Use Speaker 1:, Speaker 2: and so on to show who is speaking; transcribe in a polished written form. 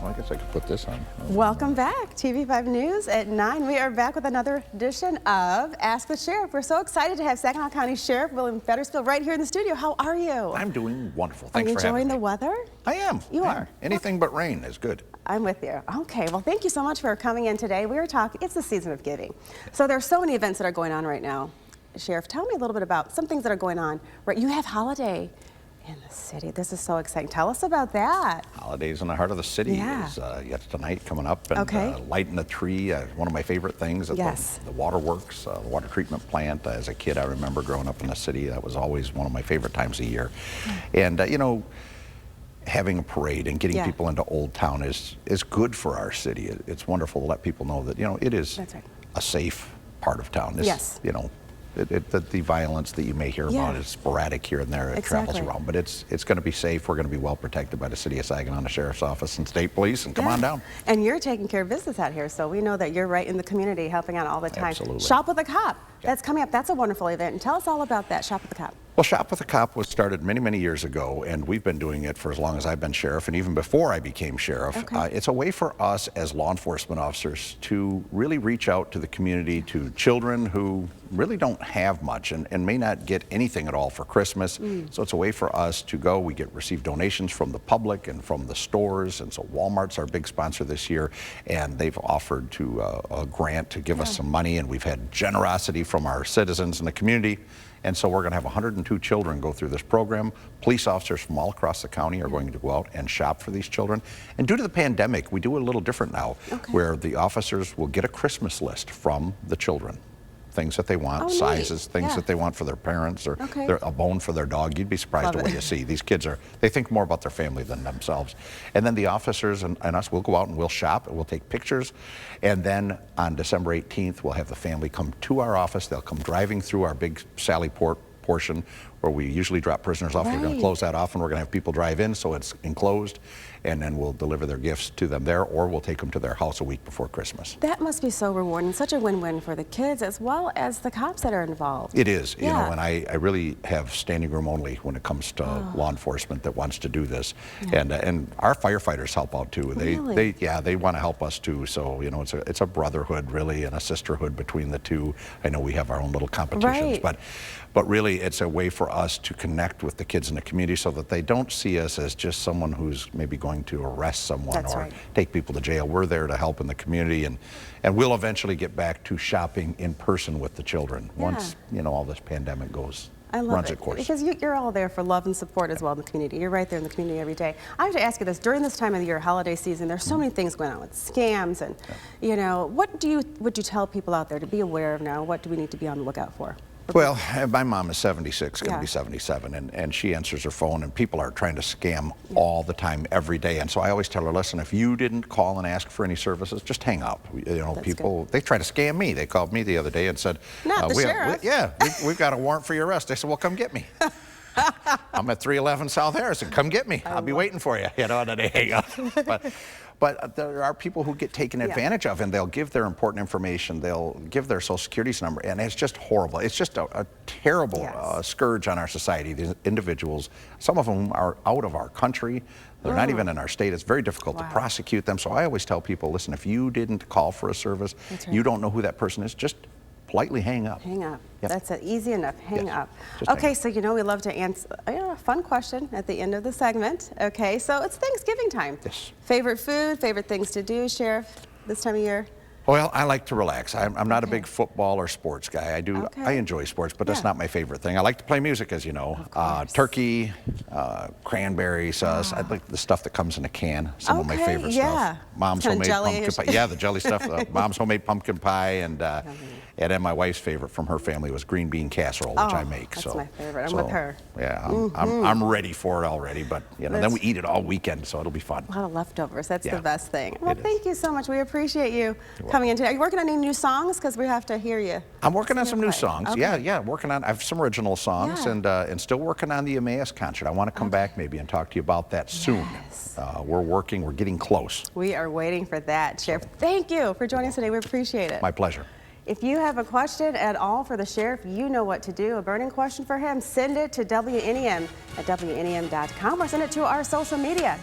Speaker 1: Well, I guess I could put this on.
Speaker 2: Welcome back, TV5 News at 9. We are back with another edition of Ask the Sheriff. We're so excited to have Saginaw County Sheriff William Fettersfield right here in the studio. How are you?
Speaker 1: I'm doing wonderful. Thanks for having me.
Speaker 2: Are you enjoying the weather?
Speaker 1: I am.
Speaker 2: You are?
Speaker 1: Anything but rain is good.
Speaker 2: I'm with you. Okay, well, thank you so much for coming in today. We were talking, it's the season of giving. So there are so many events that are going on right now. Sheriff, tell me a little bit about some things that are going on. Right, you have holiday in the city. This is so exciting. Tell us about that.
Speaker 1: Holidays in the heart of the city is yet tonight coming up, and lighting the tree. One of my favorite things at the waterworks, the water treatment plant. As a kid, I remember growing up in the city. That was always one of my favorite times of year. And you know, having a parade and getting people into Old Town is good for our city. It's wonderful to let people know that, you know, it is a safe part of town. This, you know, the violence that you may hear about is sporadic here and there. It travels around, but it's going to be safe. We're going to be well protected by the city of Saginaw, the Sheriff's Office, and State Police. And come on down. And
Speaker 2: you're taking care of business out here, so we know that you're right in the community, helping out all the time.
Speaker 1: Absolutely.
Speaker 2: Shop with a Cop. That's coming up. That's a wonderful event. And tell us all about that. Shop with a Cop.
Speaker 1: Well, Shop with a Cop was started many, many years ago, and we've been doing it for as long as I've been sheriff, and even before I became sheriff. It's a way for us as law enforcement officers to really reach out to the community, to children who really don't have much and may not get anything at all for Christmas. So it's a way for us to go. We receive donations from the public and from the stores, and so Walmart's our big sponsor this year, and they've offered to a grant to give us some money, and we've had generosity from our citizens in the community. And so we're going to have 102 children go through this program. Police officers from all across the county are going to go out and shop for these children. And due to the pandemic, we do it a little different now, where the officers will get a Christmas list from the children. Things that they want, sizes, things that they want for their parents, or a bone for their dog. You'd be surprised at what you see. These kids they think more about their family than themselves. And then the officers and us will go out and we'll shop and we'll take pictures. And then on December 18th, we'll have the family come to our office. They'll come driving through our big Sally Port portion where we usually drop prisoners off. We're going to close that off, and we're going to have people drive in so it's enclosed, and then we'll deliver their gifts to them there, or we'll take them to their house a week before Christmas.
Speaker 2: That must be so rewarding, such a win-win for the kids as well as the cops that are involved.
Speaker 1: It is, you know, and I really have standing room only when it comes to law enforcement that wants to do this. And our firefighters help out too. They want to help us too. So, you know, it's a brotherhood really, and a sisterhood between the two. I know we have our own little competitions, but really it's a way for us to connect with the kids in the community so that they don't see us as just someone who's maybe going to arrest someone or take people to jail. We're there to help in the community, and we'll eventually get back to shopping in person with the children once, you know, all this pandemic runs its course.
Speaker 2: Because you're all there for love and support as well in the community. You're right there in the community every day. I have to ask you this, during this time of the year, holiday season, there's so many things going on with scams and, you know, what would you tell people out there to be aware of now? What do we need to be on the lookout for?
Speaker 1: Well, my mom is 76, going to be 77, and she answers her phone, and people are trying to scam all the time, every day. And so I always tell her, listen, if you didn't call and ask for any services, just hang up. You know, people, they try to scam me. They called me the other day and said, we've got a warrant for your arrest. I said, well, come get me. I'm at 311 South Harrison. Come get me. I'll be waiting for you. You know, and then they hang up. But there are people who get taken advantage of, and they'll give their important information. They'll give their social security's number, and it's just horrible. It's just a terrible scourge on our society. These individuals, some of them are out of our country. They're not even in our state. It's very difficult to prosecute them. So I always tell people, listen, if you didn't call for a service, you don't know who that person is, just politely hang up.
Speaker 2: Hang up. That's it. Easy enough. Hang up. Okay, so you know we love to answer a fun question at the end of the segment. Okay, so it's Thanksgiving time. Favorite food, favorite things to do, Sheriff, this time of year?
Speaker 1: Well, I like to relax. I'm not a big football or sports guy. I enjoy sports, but that's not my favorite thing. I like to play music, as you know. Turkey, cranberry sauce. I like the stuff that comes in a can. Some of my favorite stuff. Mom's homemade pumpkin pie. Yeah, the jelly stuff. Mom's homemade pumpkin pie, and then my wife's favorite from her family was green bean casserole, which I make.
Speaker 2: That's my favorite. I'm with her.
Speaker 1: Yeah, I'm ready for it already, but you know, then we eat it all weekend, so it'll be fun.
Speaker 2: A lot of leftovers. That's the best thing. Well, thank you so much. We appreciate you coming in today. Are you working on any new songs? Because we have to hear you.
Speaker 1: I'm working on some new songs. Working on. I have some original songs, and still working on the Emmaus concert. I want to come back maybe and talk to you about that soon. We're getting close.
Speaker 2: We are waiting for that, Sheriff. Thank you for joining us today. We appreciate it.
Speaker 1: My pleasure.
Speaker 2: If you have a question at all for the Sheriff, you know what to do. A burning question for him, send it to WNEM at WNEM.com or send it to our social media.